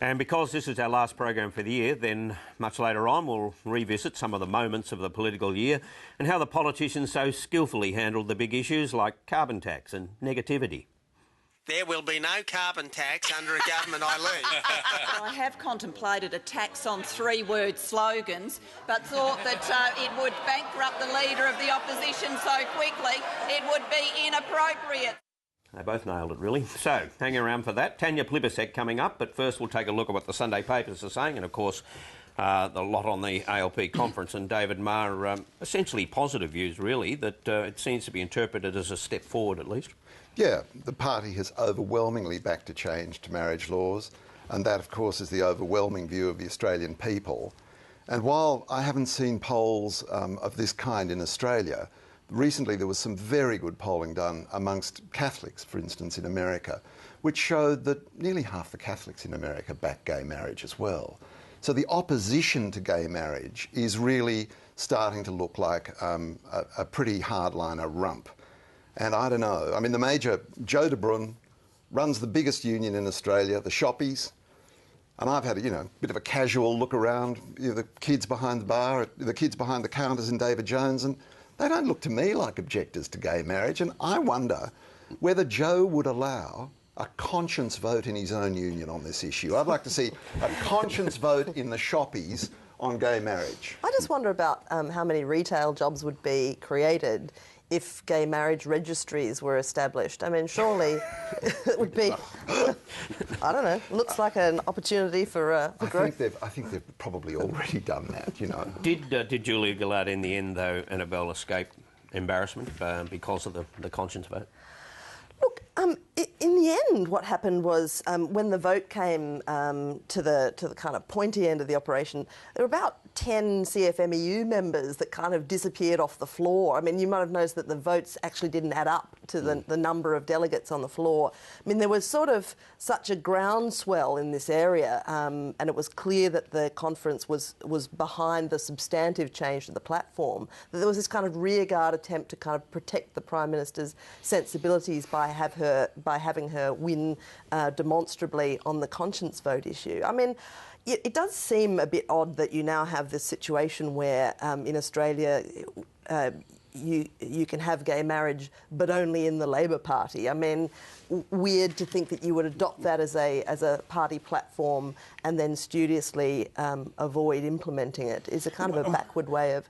And because this is our last program for the year, then much later on we'll revisit some of the moments of the political year and how the politicians so skillfully handled the big issues like carbon tax and negativity. There will be no carbon tax under a government I lead. I have contemplated a tax on three-word slogans, but thought that it would bankrupt the Leader of the Opposition so quickly it would be inappropriate. They both nailed it, really. So, hang around for that. Tanya Plibersek coming up, but first we'll take a look at what the Sunday papers are saying, and of course, the lot on the ALP conference, and David Marr, essentially positive views, really, that it seems to be interpreted as a step forward, at least. Yeah, the party has overwhelmingly backed a change to marriage laws, and that, of course, is the overwhelming view of the Australian people. And while I haven't seen polls of this kind in Australia, recently there was some very good polling done amongst Catholics, for instance, in America, which showed that nearly half the Catholics in America back gay marriage as well. So the opposition to gay marriage is really starting to look like a pretty hardliner rump. And I don't know, I mean, the Major, Joe de Bruyn, runs the biggest union in Australia, the Shoppies, and I've had a bit of a casual look around, the kids behind the bar, the kids behind the counters in David Jones, and they don't look to me like objectors to gay marriage. And I wonder whether Joe would allow a conscience vote in his own union on this issue. I'd like to see a conscience vote in the Shoppies on gay marriage. I just wonder about how many retail jobs would be created if gay marriage registries were established. I mean, surely it would be, I don't know, looks like an opportunity for growth. I think they've probably already done that, Did Julia Gillard in the end, though, Annabelle, escape embarrassment because of the conscience vote? Look, in the end, what happened was when the vote came to the kind of pointy end of the operation, there were about 10 CFMEU members that kind of disappeared off the floor. I mean, you might have noticed that the votes actually didn't add up to the number of delegates on the floor. I mean, there was sort of such a groundswell in this area, and it was clear that the conference was behind the substantive change to the platform, that there was this kind of rearguard attempt to kind of protect the Prime Minister's sensibilities by having her win demonstrably on the conscience vote issue. I mean, it does seem a bit odd that you now have this situation where in Australia you can have gay marriage but only in the Labor Party. I mean, weird to think that you would adopt that as a party platform and then studiously avoid implementing it is a kind of a backward way of...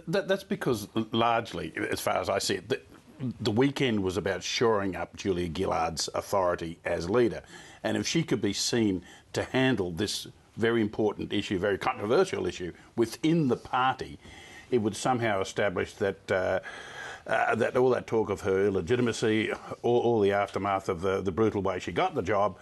That's because largely, as far as I see it, the weekend was about shoring up Julia Gillard's authority as leader. And if she could be seen to handle this very important issue, very controversial issue within the party, it would somehow establish that that all that talk of her illegitimacy, all the aftermath of the brutal way she got the job,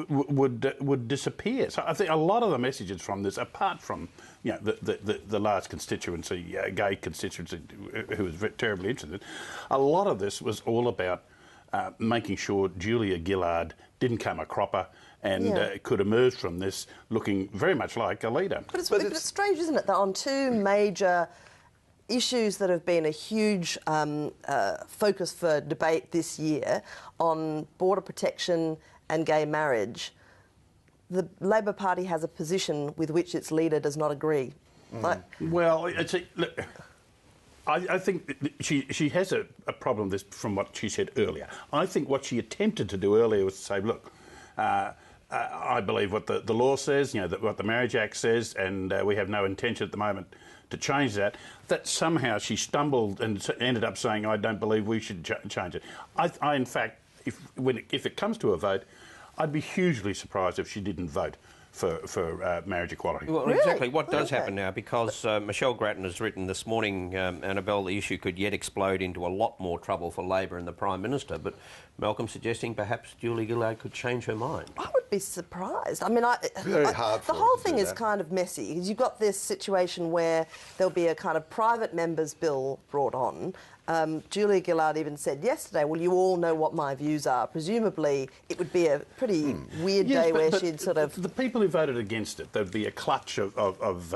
would disappear. So I think a lot of the messages from this, apart from the large constituency, gay constituency, who was terribly interested, a lot of this was all about making sure Julia Gillard didn't come a cropper and could emerge from this looking very much like a leader. But it's strange, isn't it, that on two major issues that have been a huge focus for debate this year, on border protection and gay marriage, the Labor Party has a position with which its leader does not agree. Like, well, look, I think she has a problem with this from what she said earlier. I think what she attempted to do earlier was to say, look, I believe what the law says, what the Marriage Act says, and we have no intention at the moment to change that. That somehow she stumbled and ended up saying, I don't believe we should change it. I in fact, if it comes to a vote, I'd be hugely surprised if she didn't vote for marriage equality. Well, really? Exactly. What does happen now, because Michelle Grattan has written this morning, Annabelle, the issue could yet explode into a lot more trouble for Labor and the Prime Minister, but Malcolm suggesting perhaps Julia Gillard could change her mind. I would be surprised. I mean, Very hard the whole thing is kind of messy, because you've got this situation where there'll be a kind of private members' bill brought on. Julia Gillard even said yesterday, well, you all know what my views are. Presumably, it would be a pretty weird day where she'd sort of... The people who voted against it, there'd be a clutch of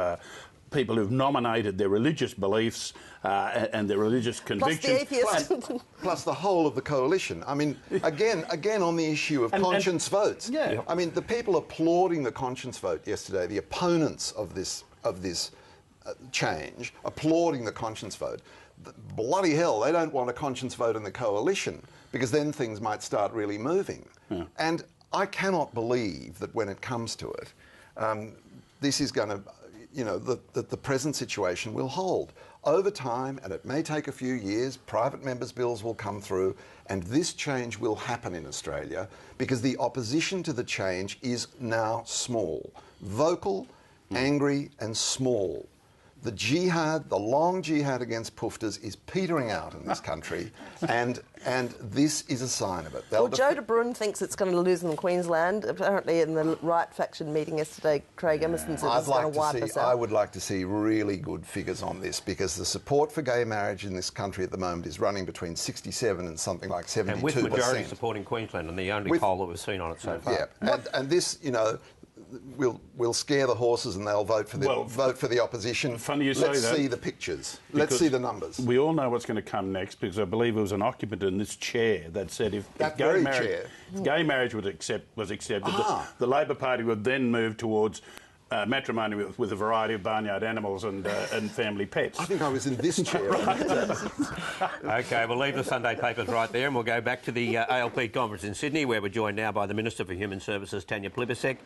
people who've nominated their religious beliefs and their religious convictions. Plus the atheists. Plus the whole of the coalition. I mean, again on the issue of conscience votes. Yeah. I mean, the people applauding the conscience vote yesterday, the opponents of this change, applauding the conscience vote. Bloody hell, they don't want a conscience vote in the coalition, because then things might start really moving. Yeah. And I cannot believe that when it comes to it, this is going to, you know, the present situation will hold. Over time, and it may take a few years, private members' bills will come through, and this change will happen in Australia, because the opposition to the change is now small. Vocal, angry and small. The jihad, the long jihad against poofters is petering out in this country, and this is a sign of it. Well, Joe de Bruin thinks it's going to lose in Queensland. Apparently, in the right faction meeting yesterday, Craig Emerson said it's going to wipe us out. I would like to see really good figures on this, because the support for gay marriage in this country at the moment is running between 67 and something like 72%. And with majority support in Queensland, and the only poll that we've seen on it so far. Yeah, and this, you know, we'll scare the horses and they'll vote for the opposition. Funny you say that. Let's see the pictures. Let's see the numbers. We all know what's going to come next, because I believe it was an occupant in this chair that said if gay marriage was accepted, the Labor Party would then move towards matrimony with a variety of barnyard animals and family pets. I think I was in this chair. OK, we'll leave the Sunday papers right there and we'll go back to the ALP conference in Sydney, where we're joined now by the Minister for Human Services, Tanya Plibersek.